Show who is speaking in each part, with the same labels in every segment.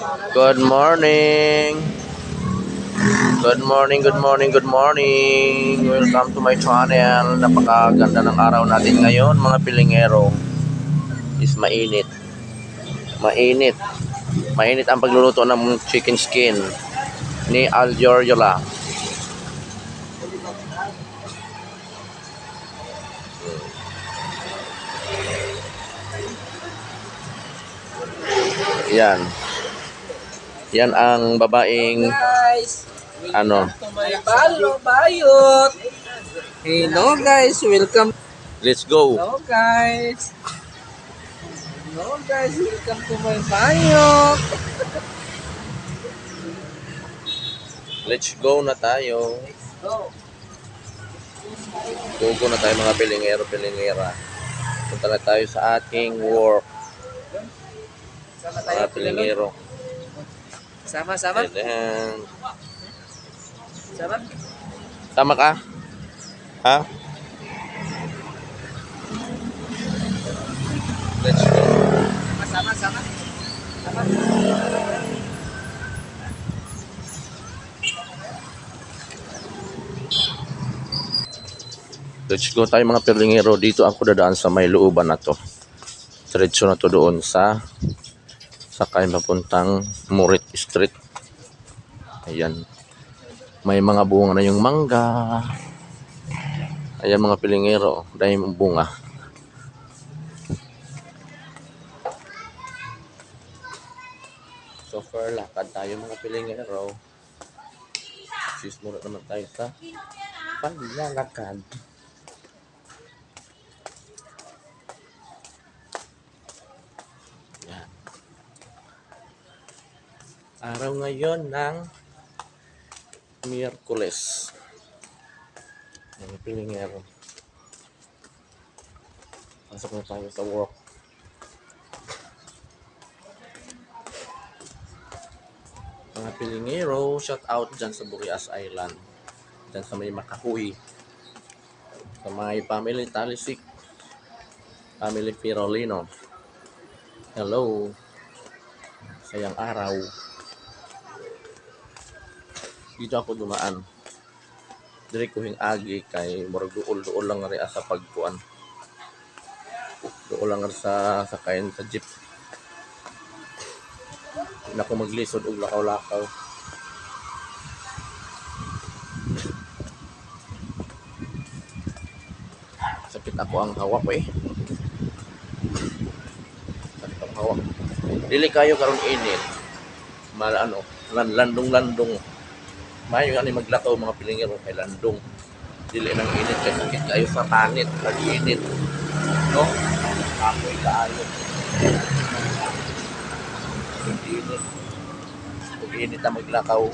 Speaker 1: Good morning. Good morning, good morning, good morning. Welcome to my channel. Napakaganda ng araw natin ngayon, mga pilingero. Is mainit. Mainit. Mainit ang pagluluto ng chicken skin ni Al Giorgiola. Yan. Yan ang babaeng
Speaker 2: Guys,
Speaker 1: ano.
Speaker 2: Balo, bayot. Hello guys, welcome.
Speaker 1: Let's go.
Speaker 2: Hello guys. Hello guys, welcome to my bayot.
Speaker 1: Let's go na tayo.
Speaker 2: Go.
Speaker 1: Go na tayo mga pilingero, pilingera. Punta na tayo sa ating work.
Speaker 2: Sama tayo,
Speaker 1: Mga pilingero.
Speaker 2: Sama.
Speaker 1: Ayan.
Speaker 2: Sama.
Speaker 1: Tama ka? Ha? Let's go.
Speaker 2: Sama.
Speaker 1: Let's go tayo mga pilingero. Dito ako dadaan sa may looban na to. Diretso na to doon sa sakay papuntang Murit Street. Ayan. May mga bunga na yung mangga. Ayan mga pilingero. Dahil yung bunga. So far, lakad tayo mga pilingero. Sismura naman tayo sa paglalakad. Yan. Araw ngayon ng Miyerkules. Mga pilingero. Pasok na tayo sa work. Mga pilingero, shout out dyan sa Burias Island. Dyan sa may Makahuy. Sa may family Talisik. Family Pirolino. Hello. Sayang araw. Dito ako dumaan. Diri ko hing agi kay murag duol lang ri sa pagkuan. Duol lang sa sakayan sa jeep. Na ko maglisod og lakaw-lakaw. Sakit ako ang hawak eh. Sakit ang hawak. Dili kayo karon init. Landong. Mayo ani maglakaw mga pilingero kay landong. Dili nang init kay sakit kayo sa panit, nag-init. No? Amoy kaayo. Init. Kung init na maglakaw.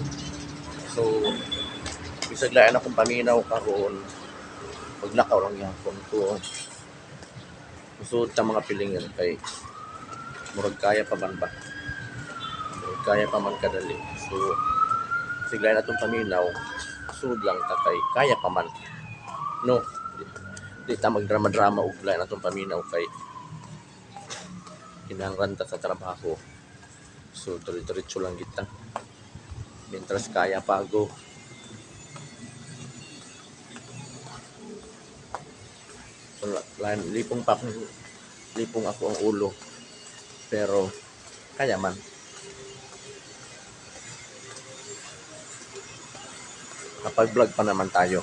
Speaker 1: So, bisag lain akong paminaw karon. Maglakaw lang yapon ko. Usod ta mga pilingero kay murag kaya pa man ba? Murag kaya pa man kadali. So, sigla na itong paminaw, sud lang ta kay kaya pa man. No, di ta magdrama-drama og lain na itong paminaw kay kinahanglan ta sa trabaho. So, diretso lang kita. Mientras kaya pa go. So, lipong ako ang ulo. Pero, kaya man. Kapag vlog pa naman tayo.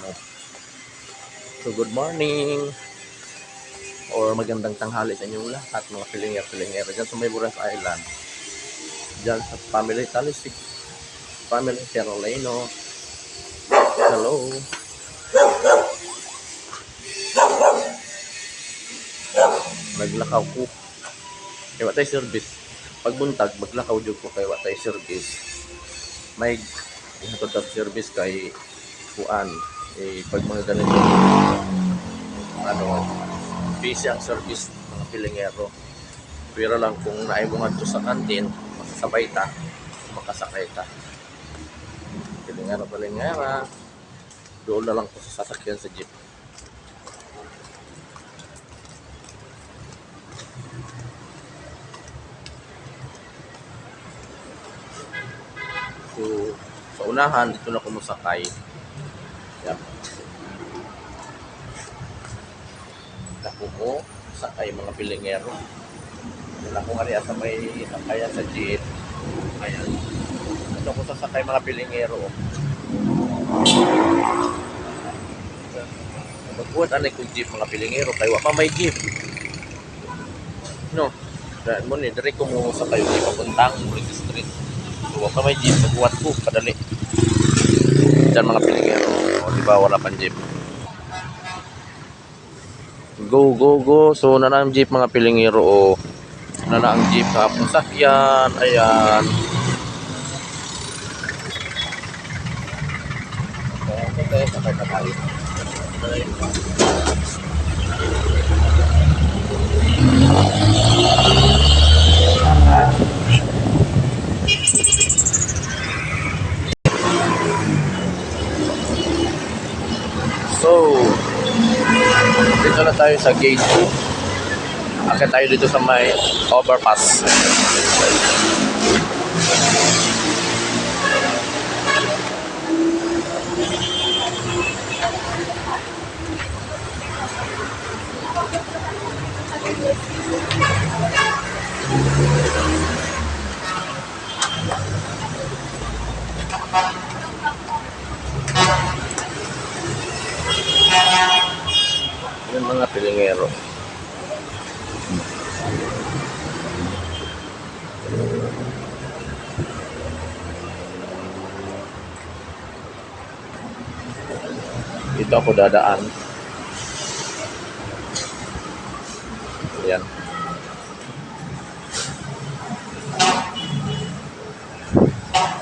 Speaker 1: No? So, good morning. Or magandang tanghali sa inyong lahat, mga pilingero. Diyan sa may Burias Island. Diyan sa family Talisik. Family Pirolino. Hello. Naglakaw ko. Kaya watay service. Pagbuntag, maglakaw dyan ko kaya watay service. May ihatod ang service kay kuan pag mga ganito busy ang service mga pilingero, pero lang kung naay mo ngadto sa kantin makasabay ta, makasakay ta pilingera doon na lang ko sa sasakyan sa jeep. So, sa unahan, dito na ako masakay. Yep. Naku ko, sakay mga pilingero. Wala ko nga sa may sakayan sa jeep. Ayan. Dito ako sasakay mga pilingero. Magbuhat anay kong jeep mga pilingero. Kaya wa pa may jeep. No? Dahil mo ni, dari ko mo sakay di papuntang Murid Street. So, wa pa may jeep. Magbuhat ko, padali. Diyan mga pilingero. O, diba wala pang jeep. Go, go, go. So, na ang jeep mga pilingero. O, na ang jeep sa sakyan. Ayan. Okay, sakay na tayo. So, dito na tayo sa gate 2. Akit tayo dito sa may overpass. Yung mga pilingero. Dito ako dadaan. Ayan.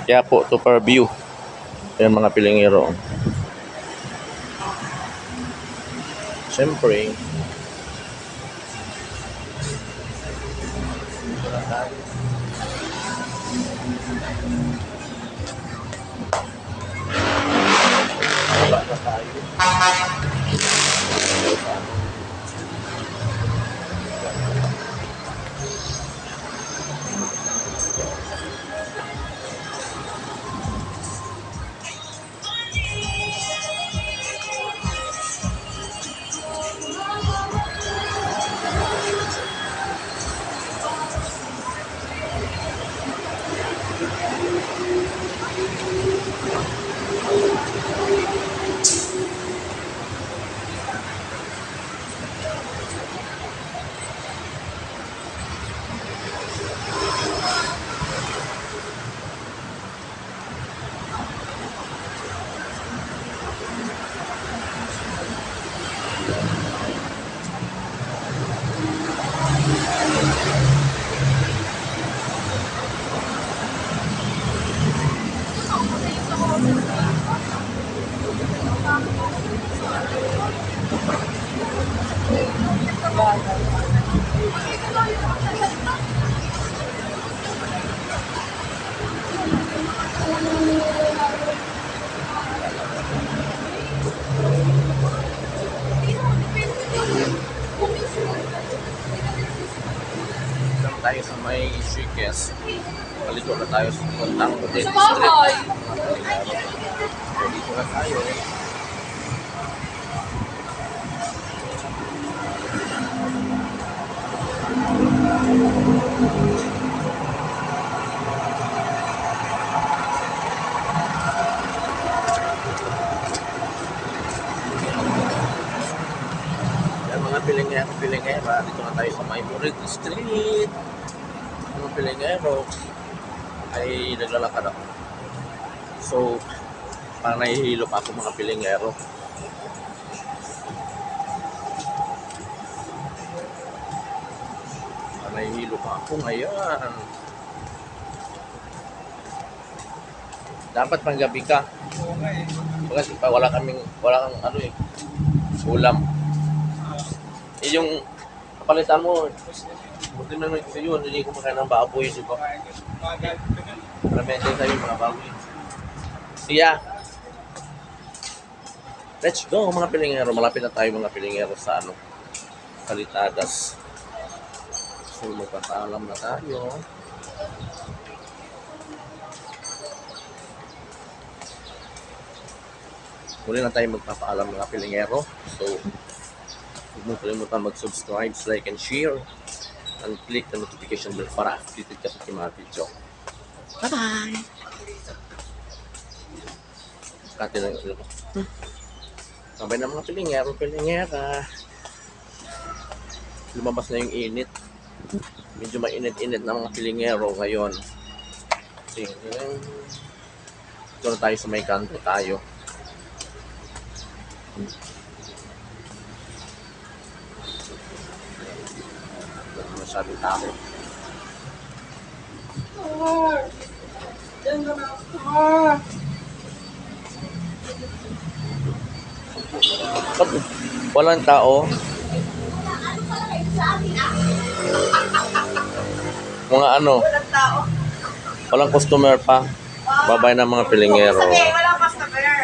Speaker 1: Kaya po, super view. Ayan mga pilingero. Siyempre, wala na tayo. Tayo sa may Shikes. Palito na tayo sa puntang Murid Street. So, dito na tayo. Yan mga pilingera. Dito na tayo sa may Murid Street. Mga pilingero ay naglalakad ako. So, parang nahihilo pa ako mga pilingero. Parang nahihilo pa ako ngayon. Dapat panggabi ka. Kasi pa wala kang ano eh, ulam. Eh yung kapalitan mo, buti na nag yun, hindi ko makain ng baboy, di ba? Maramete tayo mga baboy. Siya. Let's go mga pilingero. Malapit na tayo mga pilingero sa ano, Kalitadas. So magpapaalam na tayo. muli na tayo magpapaalam mga pilingero. So, huwag mong kalimutan mag-subscribe, like, and share. And click the notification bell para updated ka sa aking mga video. Bye-bye! Kati lang yun. Sabay na mga pilingero, pilingera. Lumabas na yung init. Medyo mainit-init na mga pilingero ngayon. Kasi, ito na tayo sa may kanto tayo. Masyadong tao. Pag walang tao, mga ano, walang customer pa. Babay na mga pilingero.
Speaker 3: Wala customer.